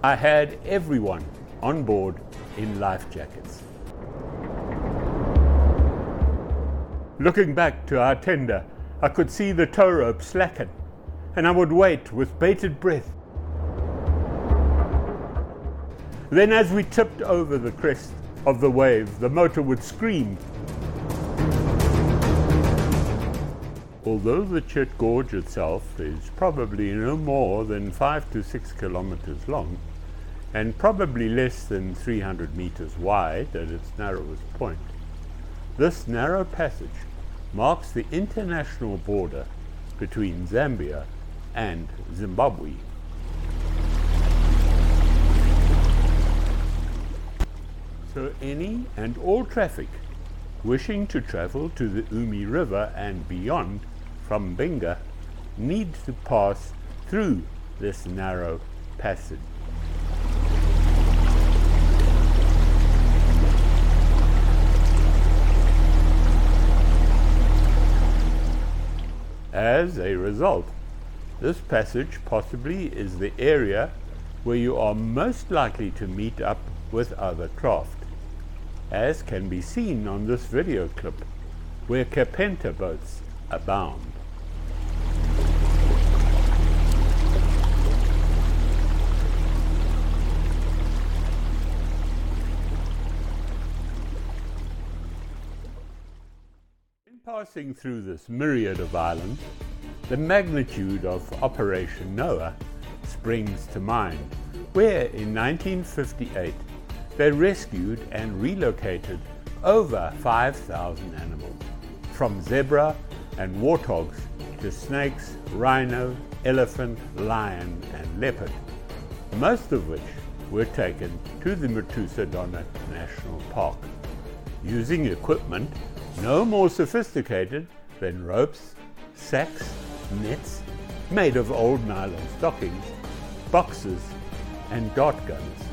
I had everyone on board in life jackets. Looking back to our tender, I could see the tow rope slacken, and I would wait with bated breath. Then as we tipped over the crest of the wave, the motor would scream. Although the Chete Gorge itself is probably no more than 5 to 6 kilometers long, and probably less than 300 meters wide at its narrowest point, this narrow passage marks the international border between Zambia and Zimbabwe. So any and all traffic wishing to travel to the Rumour River and beyond from Benga need to pass through this narrow passage. As a result, this passage possibly is the area where you are most likely to meet up with other craft, as can be seen on this video clip, where Capenta boats abound. In passing through this myriad of islands, the magnitude of Operation Noah springs to mind, where in 1958 they rescued and relocated over 5,000 animals, from zebra and warthogs to snakes, rhino, elephant, lion and leopard, most of which were taken to the Matusa-Donna National Park, using equipment no more sophisticated than ropes, sacks, nets made of old nylon stockings, boxes and dart guns.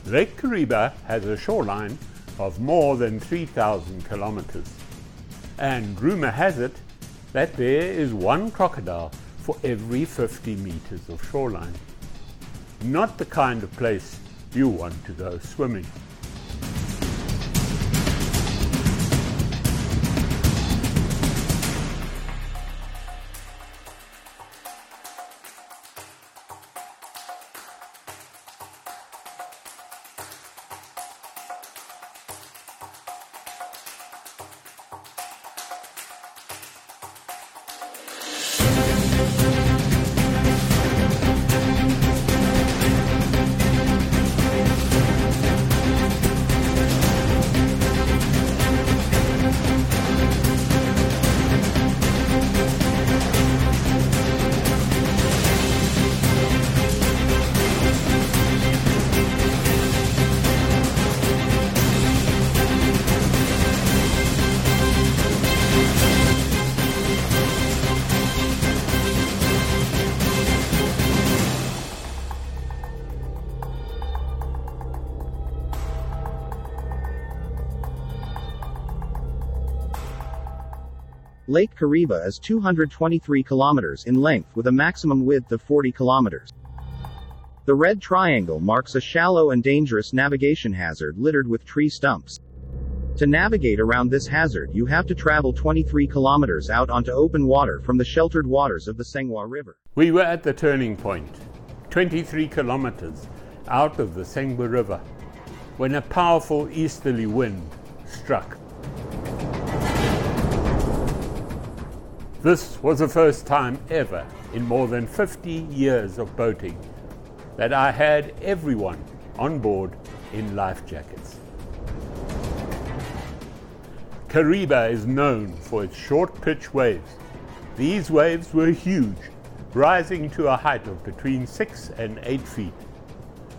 Lake Kariba has a shoreline of more than 3,000 kilometers, and rumor has it that there is one crocodile for every 50 meters of shoreline. Not the kind of place you want to go swimming. Lake Kariba is 223 kilometers in length with a maximum width of 40 kilometers. The red triangle marks a shallow and dangerous navigation hazard littered with tree stumps. To navigate around this hazard, you have to travel 23 kilometers out onto open water from the sheltered waters of the Sengwa River. We were at the turning point, 23 kilometers out of the Sengwa River, when a powerful easterly wind struck. This was the first time ever in more than 50 years of boating that I had everyone on board in life jackets. Kariba is known for its short pitch waves. These waves were huge rising to a height of between 6 and 8 feet.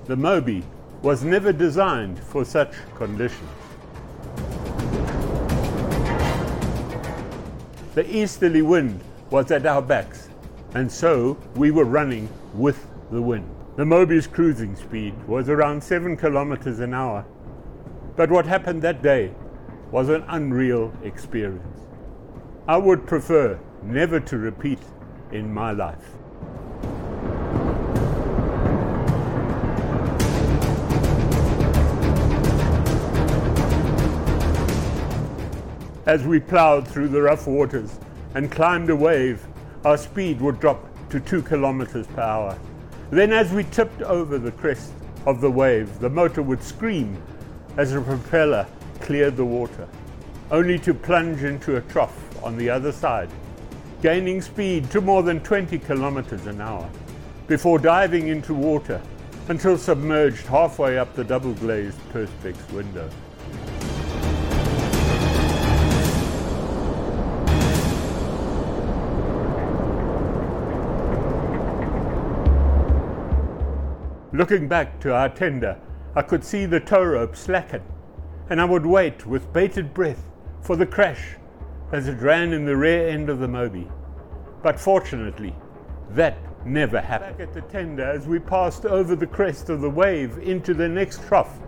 The Moby was never designed for such conditions. The easterly wind was at our backs, and so we were running with the wind. The Moby's cruising speed was around 7 kilometers an hour, but what happened that day was an unreal experience. I would prefer never to repeat in my life. As we plowed through the rough waters and climbed a wave, our speed would drop to 2 kilometers per hour. Then as we tipped over the crest of the wave, the motor would scream as the propeller cleared the water, only to plunge into a trough on the other side, gaining speed to more than 20 kilometers an hour, before diving into water until submerged halfway up the double-glazed Perspex window. Looking back to our tender, I could see the tow rope slacken, and I would wait with bated breath for the crash as it ran in the rear end of the Moby. But fortunately, that never happened. Back at the tender, as we passed over the crest of the wave into the next trough,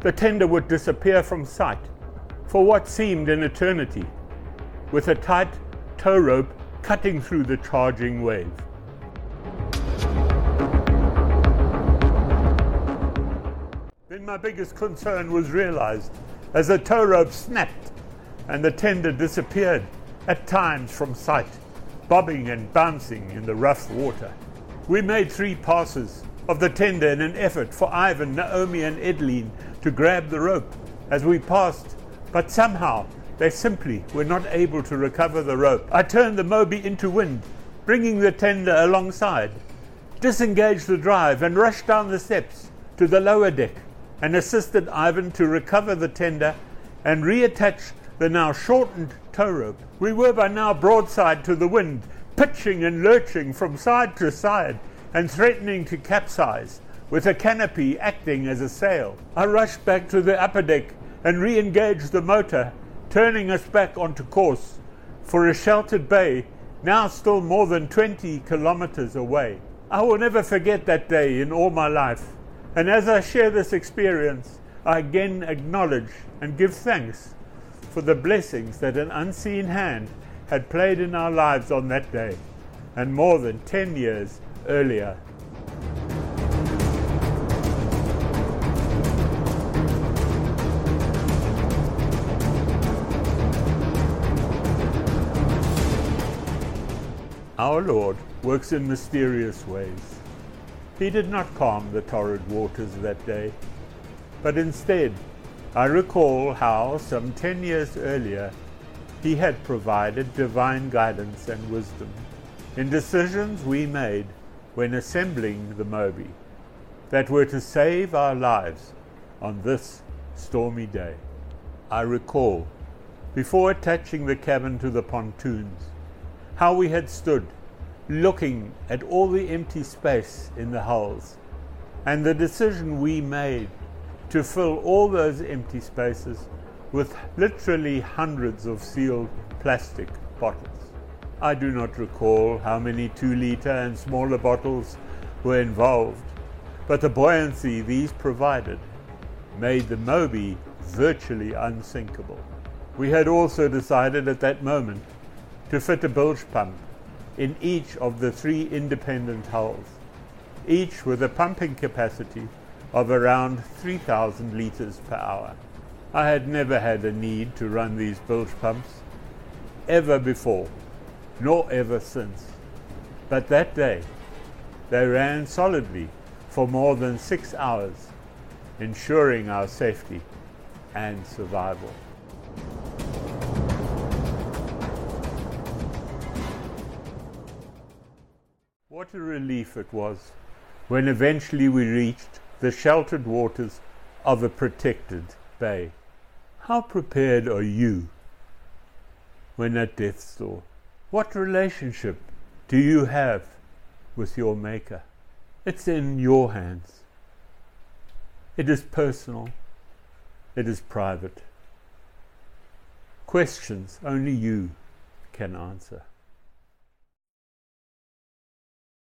the tender would disappear from sight for what seemed an eternity, with a tight tow rope cutting through the charging wave. Then my biggest concern was realized as the tow rope snapped and the tender disappeared, at times from sight, bobbing and bouncing in the rough water. We made 3 passes of the tender in an effort for Ivan, Naomi and Edeline to grab the rope as we passed, but somehow they simply were not able to recover the rope. I turned the Moby into wind, bringing the tender alongside, disengaged the drive and rushed down the steps to the lower deck and assisted Ivan to recover the tender and reattach the now shortened tow rope. We were by now broadside to the wind, pitching and lurching from side to side and threatening to capsize, with a canopy acting as a sail. I rushed back to the upper deck and re-engaged the motor, turning us back onto course for a sheltered bay, now still more than 20 kilometers away. I will never forget that day in all my life, and as I share this experience, I again acknowledge and give thanks for the blessings that an unseen hand had played in our lives on that day, and more than 10 years earlier. Our Lord works in mysterious ways. He did not calm the torrid waters that day, but instead, I recall how, some 10 years earlier, He had provided divine guidance and wisdom in decisions we made when assembling the Moby that were to save our lives on this stormy day. I recall, before attaching the cabin to the pontoons, how we had stood looking at all the empty space in the hulls, and the decision we made to fill all those empty spaces with literally hundreds of sealed plastic bottles. I do not recall how many 2-liter and smaller bottles were involved, but the buoyancy these provided made the Moby virtually unsinkable. We had also decided at that moment to fit a bilge pump in each of the 3 independent hulls, each with a pumping capacity of around 3,000 liters per hour. I had never had a need to run these bilge pumps ever before, nor ever since. But that day, they ran solidly for more than 6 hours, ensuring our safety and survival. What a relief it was when eventually we reached the sheltered waters of a protected bay. How prepared are you when at death's door? What relationship do you have with your Maker. It's in your hands. It is personal. It is private. Questions only you can answer.